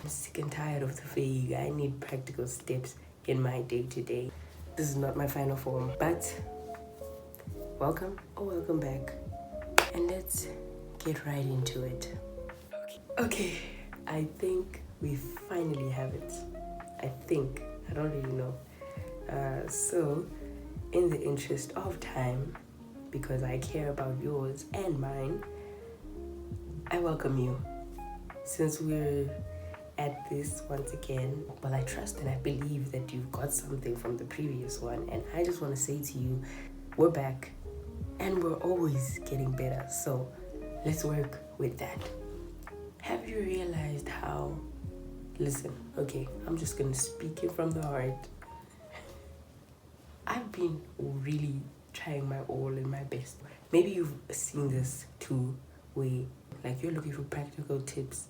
I'm sick and tired of the vague. I need practical steps in my day-to-day. This is not my final form, but welcome or welcome back. And let's get right into it. Okay, I think we finally have it. I don't really know. So, in the interest of time, because I care about yours and mine, I welcome you. Since we're at this once again, well, I trust and I believe that you've got something from the previous one, and I just want to say to you, we're back and we're always getting better, so let's work with that. Have you realized how, listen, okay, I'm just gonna speak it from the heart. I've been really trying my all and my best. Maybe you've seen this too, where like you're looking for practical tips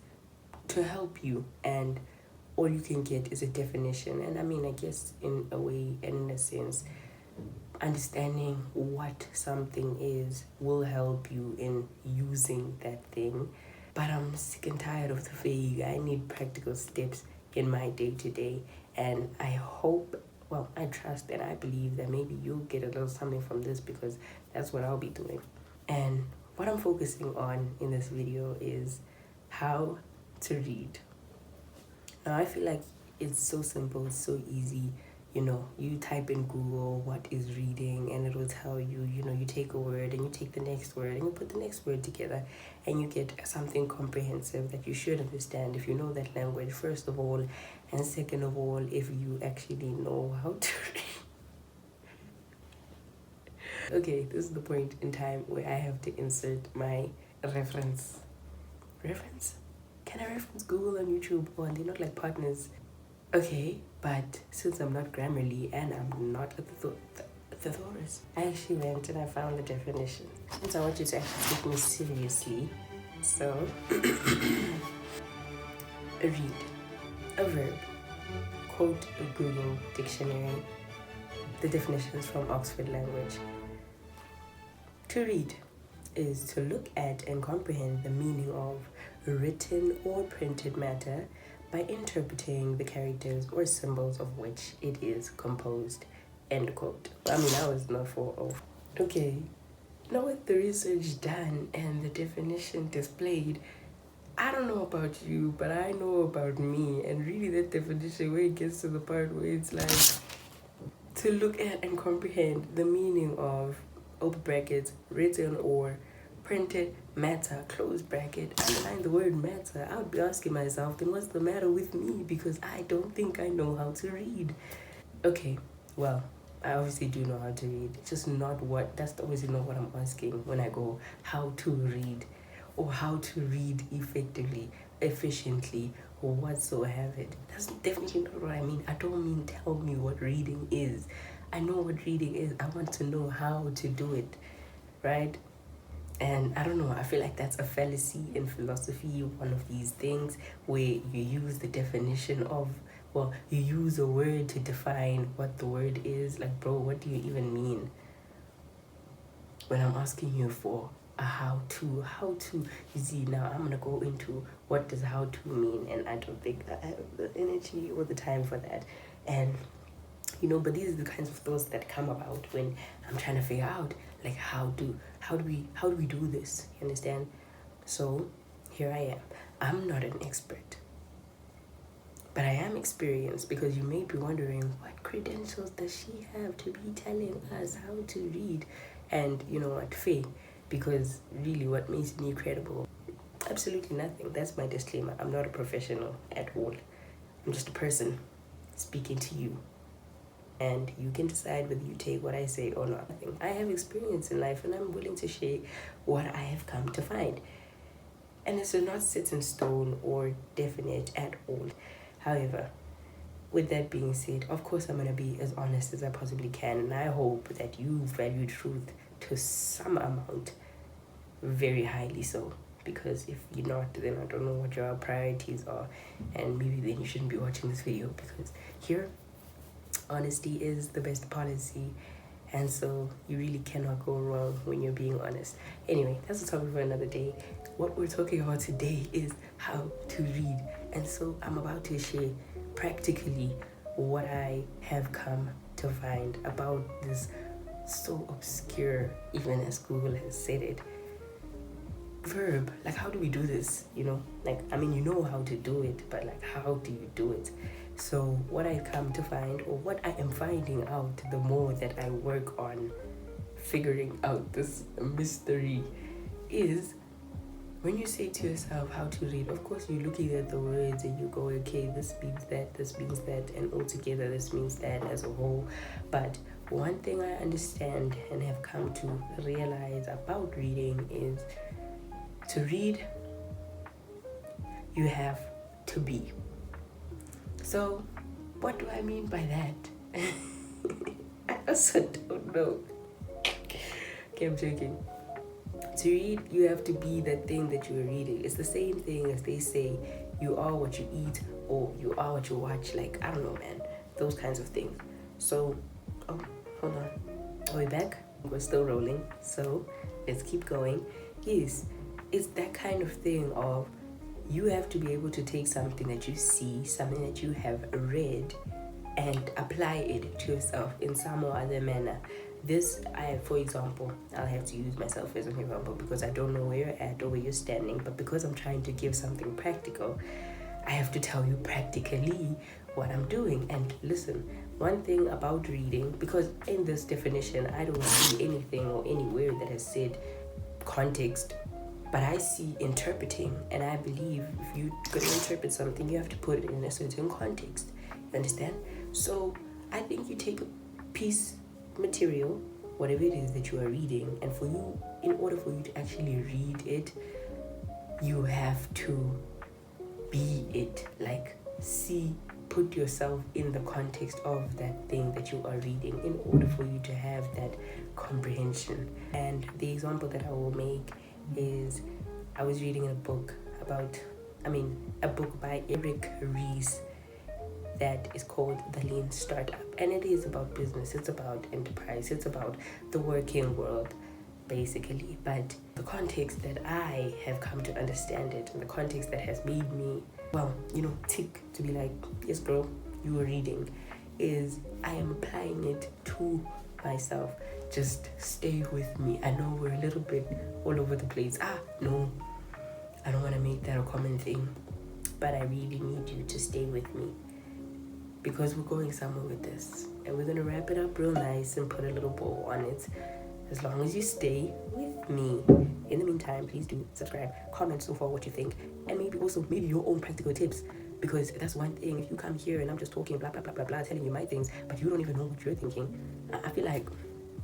to help you, and all you can get is a definition. And I mean, I guess in a way and in a sense, understanding what something is will help you in using that thing. But I'm sick and tired of the vague. I need practical steps in my day-to-day, and I hope, well, I trust and I believe that maybe you'll get a little something from this, because that's what I'll be doing. And what I'm focusing on in this video is how to read. Now, I feel like it's so simple, it's so easy. You type in Google what is reading, and it will tell you, you take a word and you take the next word and you put the next word together, and you get something comprehensive that you should understand if you know that language, first of all, and second of all, if you actually know how to read. Okay, this is the point in time where I have to insert my reference. Reference? Can I reference Google and YouTube? Oh, and they're not like partners. Okay, but since I'm not Grammarly and I'm not a thesaurus, I actually went and I found the definition. Since I want you to actually take me seriously, so read, a verb, quote a Google dictionary, the definitions from Oxford Language. To read is to look at and comprehend the meaning of written or printed matter by interpreting the characters or symbols of which it is composed. End quote. I mean, I was not for off. Okay, now with the research done and the definition displayed, I don't know about you, but I know about me. And really, that definition where it gets to the part where it's like to look at and comprehend the meaning of, open brackets, written or printed matter, close bracket, underline the word matter, I would be asking myself, then what's the matter with me? Because I don't think I know how to read. Okay, well, I obviously do know how to read. It's just not what, that's obviously not what I'm asking when I go how to read, or how to read effectively, efficiently, or whatsoever. That's definitely not what I mean. I don't mean tell me what reading is. I know what reading is. I want to know how to do it, right? And I don't know, I feel like that's a fallacy in philosophy, one of these things where you use the definition of, well, you use a word to define what the word is. Like, bro, what do you even mean? When I'm asking you for a how to, you see, now I'm gonna go into what does how to mean, and I don't think I have the energy or the time for that. And but these are the kinds of thoughts that come about when I'm trying to figure out, like, how do we do this? You understand? So here I am. I'm not an expert, but I am experienced, because you may be wondering, what credentials does she have to be telling us how to read? And you know what, faith, because really what makes me credible? Absolutely nothing. That's my disclaimer. I'm not a professional at all. I'm just a person speaking to you. And you can decide whether you take what I say or not. I have experience in life, and I'm willing to share what I have come to find. And it's not set in stone or definite at all. However, with that being said, of course I'm going to be as honest as I possibly can. And I hope that you value truth to some amount, very highly so. Because if you're not, then I don't know what your priorities are. And maybe then you shouldn't be watching this video, because here, honesty is the best policy, and so you really cannot go wrong when you're being honest. Anyway, that's a topic for another day. What we're talking about today is how to read, And so I'm about to share practically what I have come to find about this so obscure, even as Google has said it, verb. Like, how do we do this? You know how to do it, but like, how do you do it? So what I come to find, or what I am finding out the more that I work on figuring out this mystery, is when you say to yourself how to read, of course you're looking at the words and you go, okay, this means that, and altogether this means that as a whole. But one thing I understand and have come to realize about reading is, to read, you have to be. So what do I mean by that? I also don't know. Okay, I'm joking. To read, you have to be the thing that you are reading. It's the same thing as they say, you are what you eat, or you are what you watch. Like, I don't know, man. Those kinds of things. So, oh, hold on. Are we back? We're still rolling. So, let's keep going. Yes, it's that kind of thing of, you have to be able to take something that you see, something that you have read, and apply it to yourself in some or other manner. For example, I'll have to use myself as an example because I don't know where you're at or where you're standing, but because I'm trying to give something practical, I have to tell you practically what I'm doing. And listen, one thing about reading, because in this definition, I don't see anything or anywhere that has said context, but I see interpreting, and I believe if you're going to interpret something, you have to put it in a certain context. You understand? So I think you take a piece material, whatever it is that you are reading, and in order for you to actually read it, you have to be it. Like, put yourself in the context of that thing that you are reading in order for you to have that comprehension. And the example that I will make is, I was reading a book by Ries that is called The Lean Startup, and it is about business, it's about enterprise, it's about the working world basically. But the context that I have come to understand it, and the context that has made me tick to be like, yes bro, you were reading, is I am applying it to myself. Just stay with me. I know we're a little bit all over the place. No, I don't want to make that a common thing, but I really need you to stay with me, because we're going somewhere with this, and we're going to wrap it up real nice and put a little bow on it, as long as you stay with me. In the meantime, please do subscribe, comment so far what you think, and maybe your own practical tips, because that's one thing. If you come here and I'm just talking blah blah blah blah blah, telling you my things, but you don't even know what you're thinking, I feel like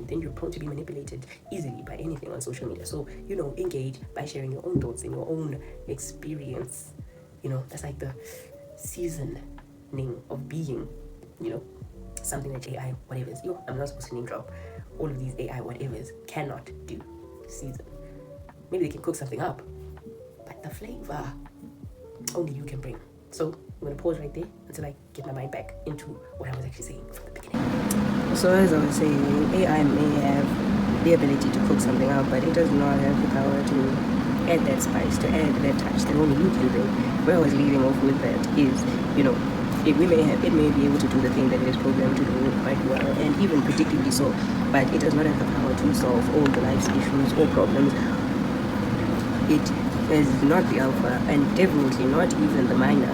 then you're prone to be manipulated easily by anything on social media. So, engage by sharing your own thoughts and your own experience. That's like the seasoning of being, something that AI whatevers. I'm not supposed to name drop. All of these AI whatevers cannot do season. Maybe they can cook something up, but the flavor only you can bring. So I'm gonna pause right there until I get my mind back into what I was actually saying from the beginning. So as I was saying, AI may have the ability to cook something up, but it does not have the power to add that spice, to add that touch that only you can bring. Where I was leading off with that is, it may be able to do the thing that it is programmed to do quite well, and even predictably so, but it does not have the power to solve all the life's issues or problems. It is not the alpha, and definitely not even the minor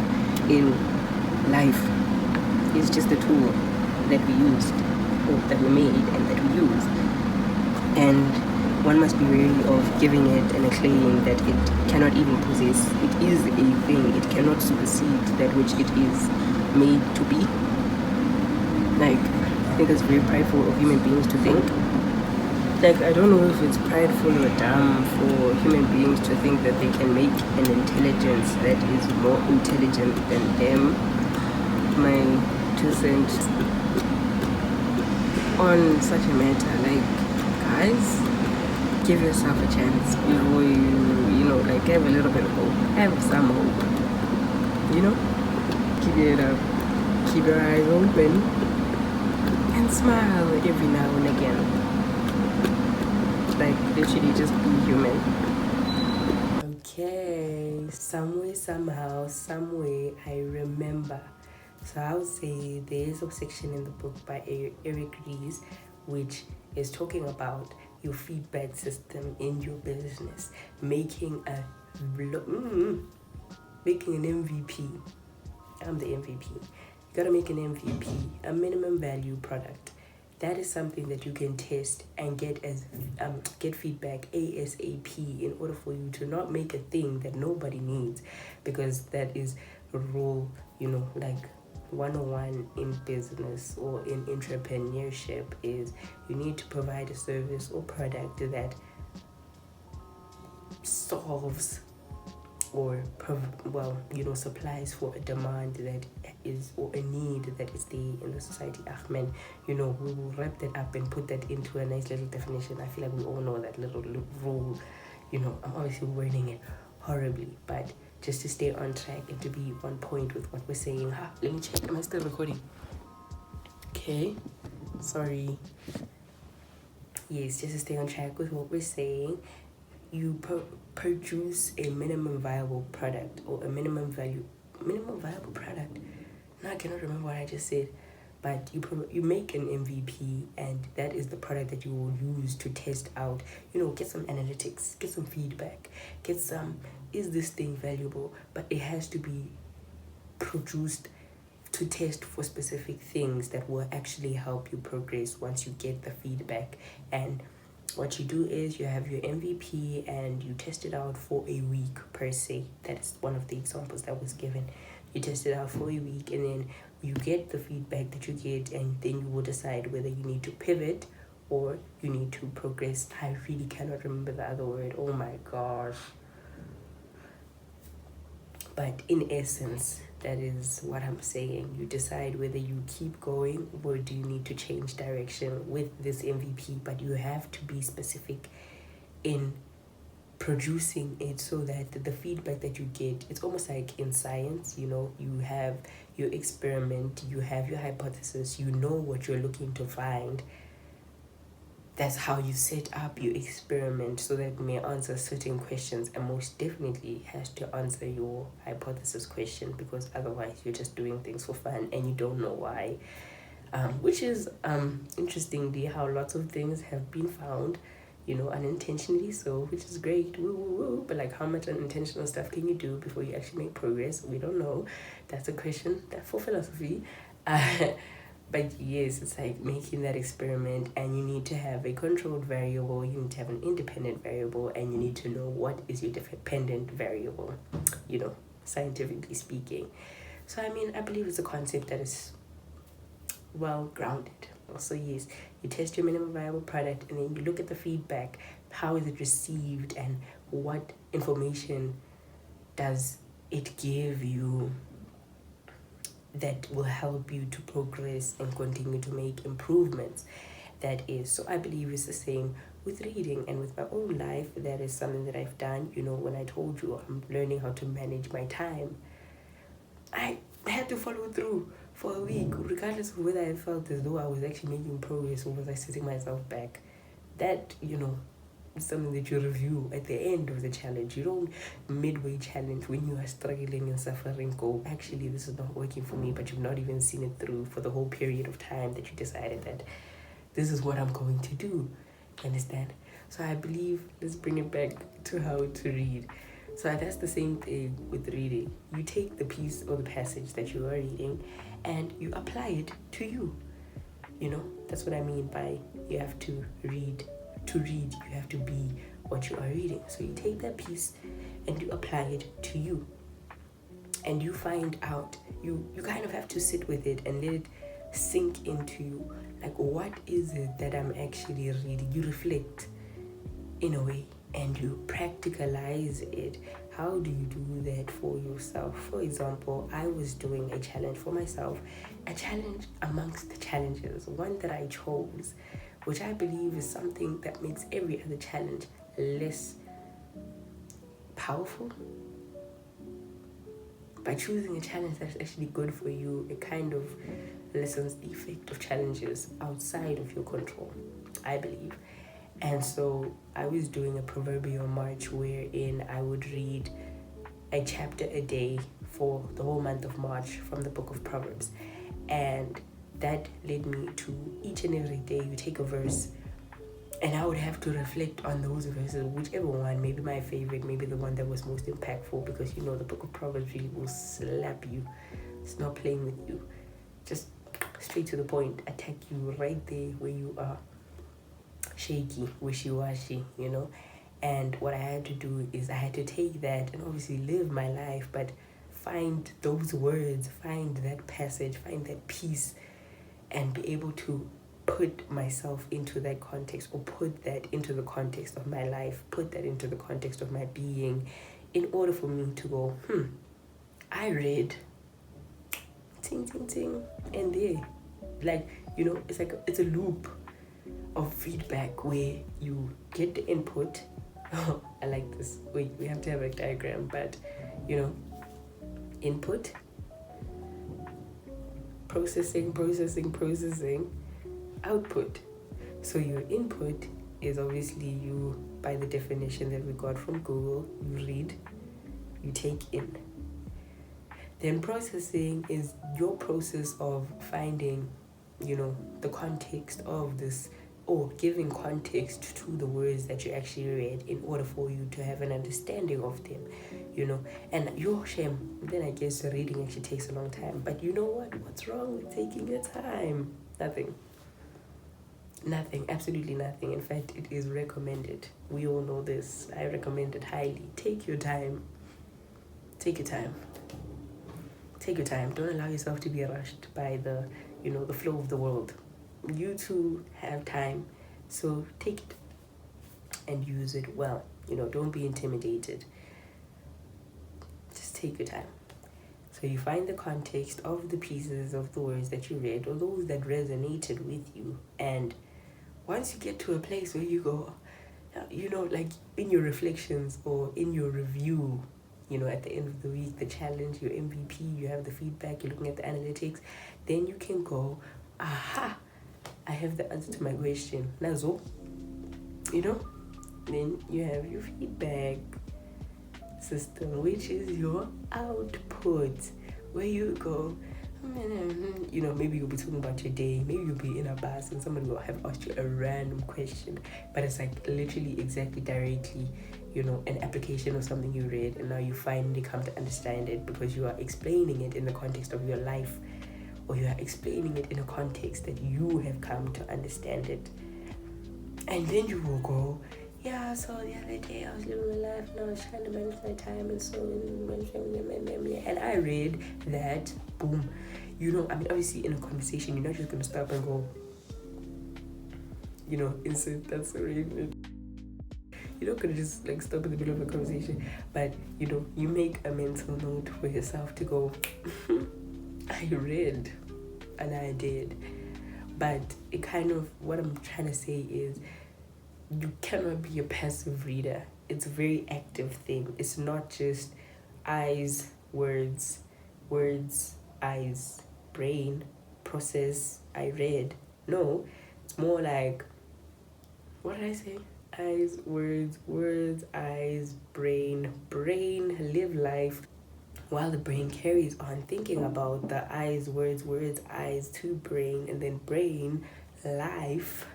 in life. It's just the tool that we used, or that we made and that we use. And one must be wary of giving it an acclaim that it cannot even possess. It is a thing. It cannot supersede that which it is made to be. Like, I think it's very prideful of human beings to think. Like, I don't know if it's prideful or dumb for human beings to think that they can make an intelligence that is more intelligent than them. My 2 cents on such a matter. Like, guys, give yourself a chance before you have a little bit of hope. Have some hope. Keep it up. Keep your eyes open. And smile every now and again. Like, literally just be human. Okay. somewhere, somehow, somewhere, I remember. So I would say there is a section in the book by Eric Ries, which is talking about your feedback system in your business, making making an MVP. I'm the MVP. You gotta make an MVP, a minimum value product. That is something that you can test and get feedback ASAP in order for you to not make a thing that nobody needs, because that is a rule, like 101 in business or in entrepreneurship is you need to provide a service or product that solves or supplies for a demand that is, or a need that is there in the society. Ahmed, we will wrap that up and put that into a nice little definition. I feel like we all know that little rule. I'm obviously wording it horribly, but just to stay on track and to be on point with what we're saying. Let me check. Am I still recording? Okay. Sorry. Yes, just to stay on track with what we're saying. You produce a minimum viable product or a minimum viable product. Now I cannot remember what I just said, but you make an MVP, and that is the product that you will use to test out. Get some analytics, get some feedback, get some. Is this thing valuable? But it has to be produced to test for specific things that will actually help you progress once you get the feedback. And what you do is you have your MVP and you test it out for a week per se. That's one of the examples that was given. You test it out for a week, and then you get the feedback that you get, and then you will decide whether you need to pivot or you need to progress. I really cannot remember the other word. Oh my gosh. But in essence, that is what I'm saying. You decide whether you keep going or do you need to change direction with this MVP, but you have to be specific in producing it so that the feedback that you get, it's almost like in science, you have your experiment, you have your hypothesis, you know what you're looking to find. That's how you set up your experiment so that it may answer certain questions, and most definitely has to answer your hypothesis question, because otherwise you're just doing things for fun and you don't know why. Which is interestingly how lots of things have been found, unintentionally, so which is great. Woo, woo, woo. But like, how much unintentional stuff can you do before you actually make progress? We don't know. That's a question for philosophy. But yes, it's like making that experiment, and you need to have a controlled variable, you need to have an independent variable, and you need to know what is your dependent variable, scientifically speaking. So, I believe it's a concept that is well grounded. Also, yes, you test your minimum viable product, and then you look at the feedback. How is it received, and what information does it give you that will help you to progress and continue to make improvements? That is, so I believe it's the same with reading and with my own life. That is something that I've done. When I told you I'm learning how to manage my time, I had to follow through for a week, regardless of whether I felt as though I was actually making progress or was I setting myself back. That, something that you review at the end of the challenge. You don't midway challenge when you are struggling and suffering go, actually this is not working for me, but you've not even seen it through for the whole period of time that you decided that this is what I'm going to do. Understand? So I believe, let's bring it back to how to read. So that's the same thing with reading. You take the piece or the passage that you are reading and you apply it to you. That's what I mean by you have to read. To read, you have to be what you are reading. So you take that piece and you apply it to you. And you find out, you kind of have to sit with it and let it sink into you. Like, what is it that I'm actually reading? You reflect in a way and you practicalize it. How do you do that for yourself? For example, I was doing a challenge for myself, a challenge amongst the challenges, one that I chose, which I believe is something that makes every other challenge less powerful. By choosing a challenge that's actually good for you, it kind of lessens the effect of challenges outside of your control, I believe. And so I was doing a proverbial march wherein I would read a chapter a day for the whole month of March from the book of Proverbs. And that led me to each and every day you take a verse, and I would have to reflect on those verses, whichever one, maybe my favorite, maybe the one that was most impactful, because the book of Proverbs really will slap you. It's not playing with you. Just straight to the point, attack you right there where you are shaky, wishy-washy, And what I had to do is I had to take that and obviously live my life, but find those words, find that passage, find that piece, and be able to put myself into that context, or put that into the context of my life, put that into the context of my being, in order for me to go, I read, ting, ting, ting, and there. It's a loop of feedback where you get the input. I like this. Wait, we have to have a diagram, but input, processing, output. So your input is obviously you, by the definition that we got from Google, you read, you take in. Then processing is your process of finding, the context of this, or giving context to the words that you actually read in order for you to have an understanding of them, And your shame, then I guess reading actually takes a long time. But you know what? What's wrong with taking your time? Nothing, absolutely nothing. In fact, it is recommended. We all know this. I recommend it highly. Take your time. Take your time. Take your time. Don't allow yourself to be rushed by the flow of the world. You too have time, so take it and use it well. Don't be intimidated. Just take your time. So you find the context of the pieces of the words that you read, or those that resonated with you, and once you get to a place where you go, like in your reflections or in your review, at the end of the week, the challenge, your MVP, you have the feedback, you're looking at the analytics, then you can go, aha, I have the answer to my question. Nazo, then you have your feedback system, which is your output, where you go, maybe you'll be talking about your day, maybe you'll be in a bus and somebody will have asked you a random question, but it's like literally exactly directly an application of something you read, and now you finally come to understand it because you are explaining it in the context of your life, or you are explaining it in a context that you have come to understand it. And then you will go, yeah, so the other day I was living my life and I was trying to manage my time, and so and I read that, boom. Obviously in a conversation, you're not just going to stop and go, insert, that's so really. You're not going to just stop in the middle of a conversation, but you make a mental note for yourself to go, I read and I did. But it kind of, what I'm trying to say is, you cannot be a passive reader. It's a very active thing. It's not just eyes, words, eyes, brain, process, I read. No, it's more like, what did I say? Eyes, words, eyes, brain, live life, while the brain carries on thinking about the eyes, words, eyes to brain, and then brain, life,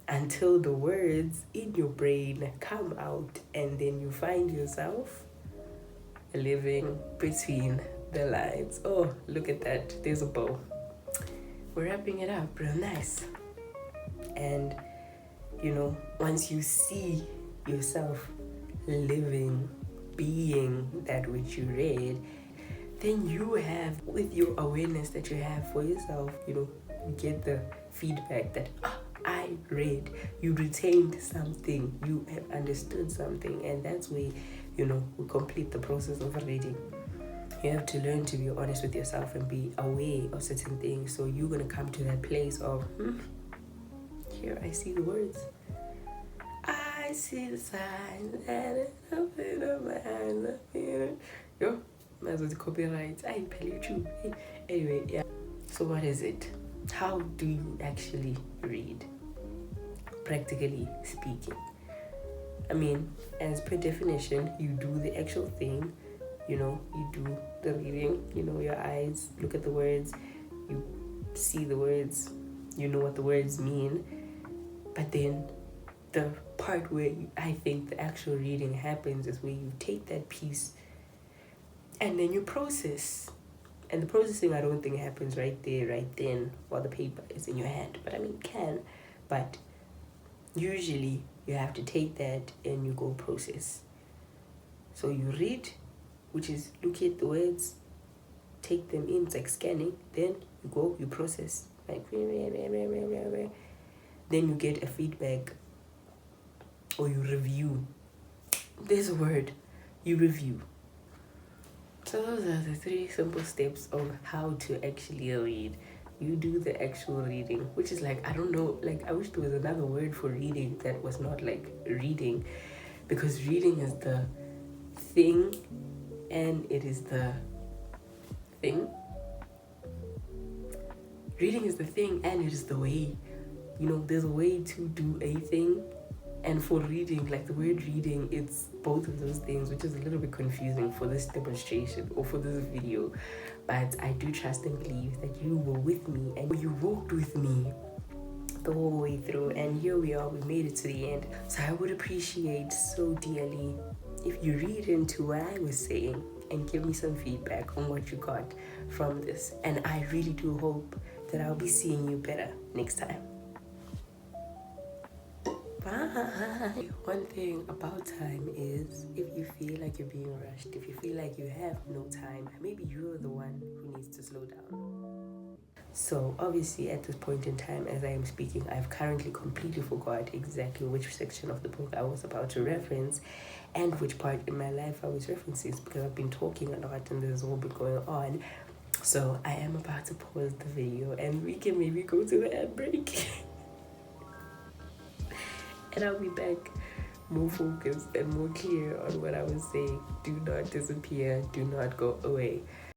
until the words in your brain come out, and then you find yourself living between the lines. Oh, look at that. There's a bow. We're wrapping it up real nice. And, once you see yourself living, being that which you read, then you have, with your awareness that you have for yourself, you get the feedback that, I read, you retained something, you have understood something, and that's where, we complete the process of reading. You have to learn to be honest with yourself and be aware of certain things. So you're going to come to that place of, here I see the words. I see the signs and nothing of my hands. Yo, might as well copyright. I pay you. Anyway, yeah. So what is it? How do you actually read? Practically speaking, I mean, as per definition, you do the actual thing, you do the reading, your eyes look at the words, you see the words, you know what the words mean. But then the part where I think the actual reading happens is where you take that piece and then you process. And the processing, I don't think happens right there, right then, while the paper is in your hand. But I mean, it can. But usually you have to take that and you go process. So you read, which is look at the words, take them in, it's like scanning. Then you go, you process. Like, then you get a feedback or you review. There's a word, you review. So those are the 3 simple steps of how to actually read. You do the actual reading, which is like, I don't know, like I wish there was another word for reading that was not like reading, because reading is the thing and it is the thing. Reading is the thing and it is the way. There's a way to do a thing. And for reading, like the word reading, it's both of those things, which is a little bit confusing for this demonstration or for this video. But I do trust and believe that you were with me and you walked with me the whole way through. And here we are, we made it to the end. So I would appreciate so dearly if you read into what I was saying and give me some feedback on what you got from this. And I really do hope that I'll be seeing you better next time. Bye. One thing about time is if you feel like you're being rushed, if you feel like you have no time, maybe you're the one who needs to slow down. So obviously at this point in time, as I am speaking, I've currently completely forgot exactly which section of the book I was about to reference and which part in my life I was referencing, because I've been talking a lot and there's all been going on. So I am about to pause the video and we can maybe go to the ad break. And I'll be back more focused and more clear on what I was saying. Do not disappear. Do not go away.